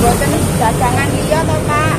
Boten dagangan liya to, Pak.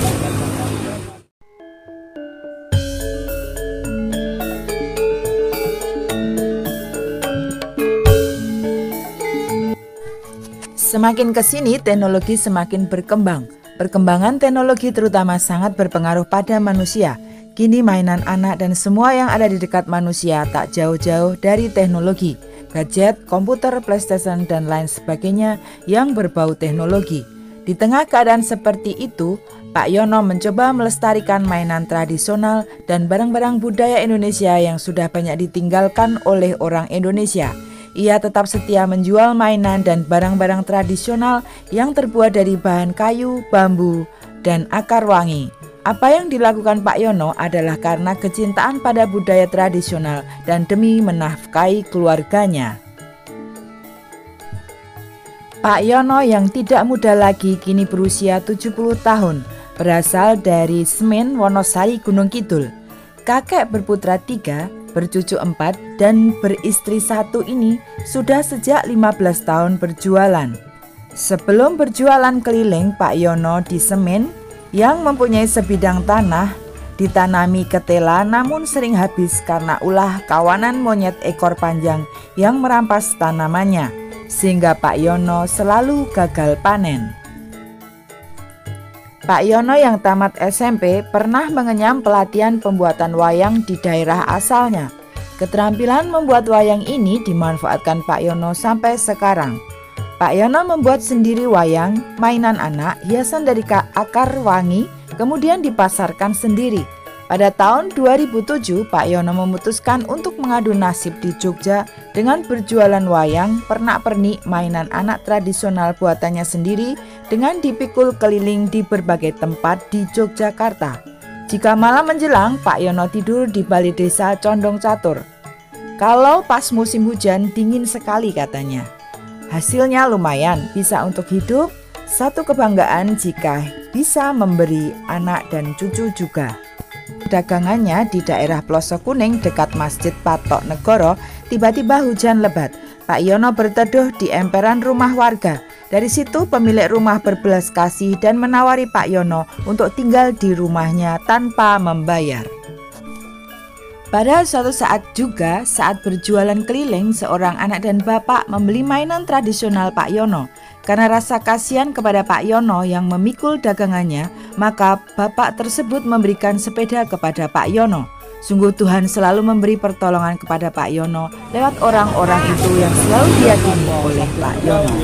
Semakin kesini teknologi semakin berkembang. Perkembangan teknologi terutama sangat berpengaruh pada manusia. Kini mainan anak dan semua yang ada di dekat manusia tak jauh-jauh dari teknologi. Gadget, komputer, PlayStation, dan lain sebagainya yang berbau teknologi. Di tengah keadaan seperti itu, Pak Yono mencoba melestarikan mainan tradisional dan barang-barang budaya Indonesia yang sudah banyak ditinggalkan oleh orang Indonesia. Ia tetap setia menjual mainan dan barang-barang tradisional yang terbuat dari bahan kayu, bambu, dan akar wangi. Apa yang dilakukan Pak Yono adalah karena kecintaan pada budaya tradisional dan demi menafkahi keluarganya. Pak Yono yang tidak muda lagi kini berusia 70 tahun, berasal dari Semen, Wonosari, Gunung Kidul. Kakek berputra 3, bercucu 4, dan beristri 1 ini sudah sejak 15 tahun berjualan. Sebelum berjualan keliling, Pak Yono di Semen yang mempunyai sebidang tanah ditanami ketela namun sering habis karena ulah kawanan monyet ekor panjang yang merampas tanamannya, sehingga Pak Yono selalu gagal panen. Pak Yono yang tamat SMP pernah mengenyam pelatihan pembuatan wayang di daerah asalnya. Keterampilan membuat wayang ini dimanfaatkan Pak Yono sampai sekarang. Pak Yono membuat sendiri wayang, mainan anak, hiasan dari akar wangi, kemudian dipasarkan sendiri. Pada tahun 2007, Pak Yono memutuskan untuk mengadu nasib di Jogja dengan berjualan wayang, pernak-pernik, mainan anak tradisional buatannya sendiri dengan dipikul keliling di berbagai tempat di Yogyakarta. Jika malam menjelang, Pak Yono tidur di balai desa Condong Catur. Kalau pas musim hujan, dingin sekali katanya. Hasilnya lumayan, bisa untuk hidup, satu kebanggaan jika bisa memberi anak dan cucu juga. Dagangannya di daerah Plosok Kuning dekat Masjid Patok Negoro, tiba-tiba hujan lebat. Pak Yono berteduh di emperan rumah warga. Dari situ pemilik rumah berbelas kasih dan menawari Pak Yono untuk tinggal di rumahnya tanpa membayar. Pada suatu saat juga, saat berjualan keliling, seorang anak dan bapak membeli mainan tradisional Pak Yono. Karena rasa kasihan kepada Pak Yono yang memikul dagangannya, maka bapak tersebut memberikan sepeda kepada Pak Yono. Sungguh Tuhan selalu memberi pertolongan kepada Pak Yono lewat orang-orang itu yang selalu diyakini oleh Pak Yono.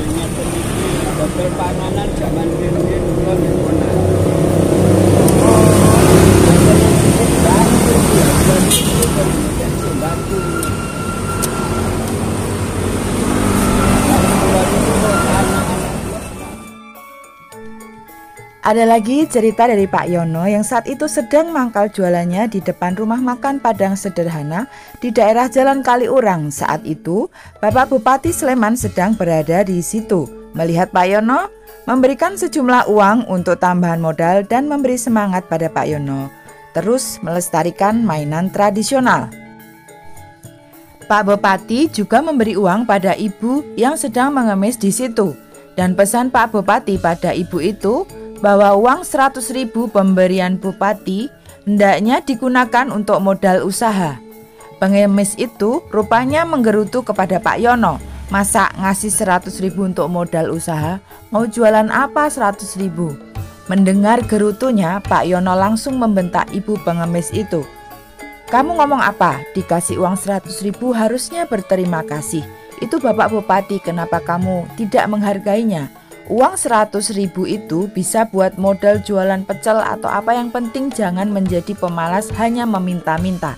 Ada lagi cerita dari Pak Yono yang saat itu sedang mangkal jualannya di depan rumah makan Padang sederhana di daerah Jalan Kaliurang. Saat itu, Bapak Bupati Sleman sedang berada di situ. Melihat Pak Yono, memberikan sejumlah uang untuk tambahan modal dan memberi semangat pada Pak Yono terus melestarikan mainan tradisional. Pak Bupati juga memberi uang pada ibu yang sedang mengemis di situ. Dan pesan Pak Bupati pada ibu itu, bahwa uang 100.000 pemberian Bupati hendaknya digunakan untuk modal usaha. Pengemis itu rupanya menggerutu kepada Pak Yono. Masa ngasih 100.000 untuk modal usaha? Mau jualan apa 100.000? Mendengar gerutunya, Pak Yono langsung membentak ibu pengemis itu. Kamu ngomong apa? Dikasih uang 100.000 harusnya berterima kasih. Itu Bapak Bupati, kenapa kamu tidak menghargainya? Uang 100.000 itu bisa buat modal jualan pecel atau apa, yang penting jangan menjadi pemalas hanya meminta-minta.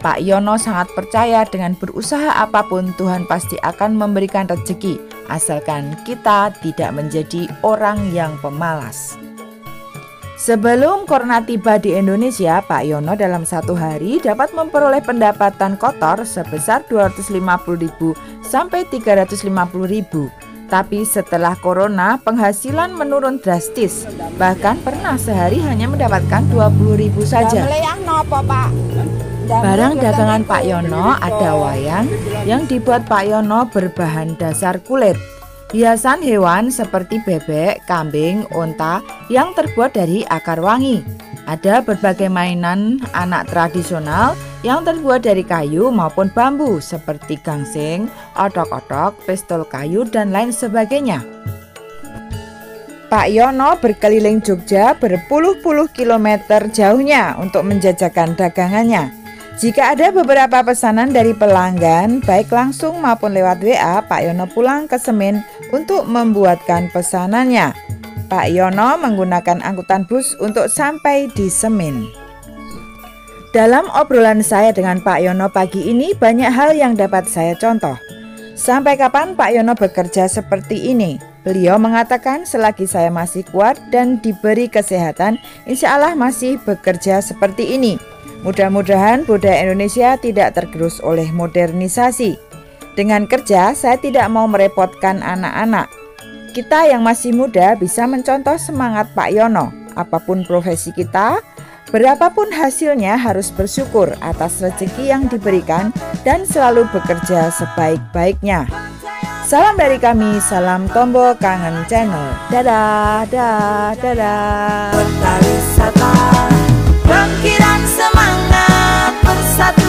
Pak Yono sangat percaya dengan berusaha apapun Tuhan pasti akan memberikan rezeki, asalkan kita tidak menjadi orang yang pemalas. Sebelum corona tiba di Indonesia, Pak Yono dalam satu hari dapat memperoleh pendapatan kotor sebesar 250.000 sampai 350.000. Tapi setelah corona, penghasilan menurun drastis. Bahkan pernah sehari hanya mendapatkan 20.000 saja. Barang dagangan Pak Yono ada wayang yang dibuat Pak Yono berbahan dasar kulit. hiasan hewan seperti bebek, kambing, unta yang terbuat dari akar wangi. Ada berbagai mainan anak tradisional yang terbuat dari kayu maupun bambu seperti gangsing, otok-otok, pistol kayu, dan lain sebagainya. Pak Yono berkeliling Jogja berpuluh-puluh kilometer jauhnya untuk menjajakan dagangannya. Jika ada beberapa pesanan dari pelanggan, baik langsung maupun lewat WA, Pak Yono pulang ke Semin untuk membuatkan pesanannya. Pak Yono menggunakan angkutan bus untuk sampai di Semin. Dalam obrolan saya dengan Pak Yono pagi ini, banyak hal yang dapat saya contoh. Sampai kapan Pak Yono bekerja seperti ini? Beliau mengatakan selagi saya masih kuat dan diberi kesehatan, insya Allah masih bekerja seperti ini. Mudah-mudahan budaya Indonesia tidak tergerus oleh modernisasi. Dengan kerja, saya tidak mau merepotkan anak-anak. Kita yang masih muda bisa mencontoh semangat Pak Yono. Apapun profesi kita, berapapun hasilnya harus bersyukur atas rezeki yang diberikan dan selalu bekerja sebaik-baiknya. Salam dari kami, salam Tombo Kangen Channel. Dadah, dadah, dadah. Kota wisata, bangkitan semangat bersatu.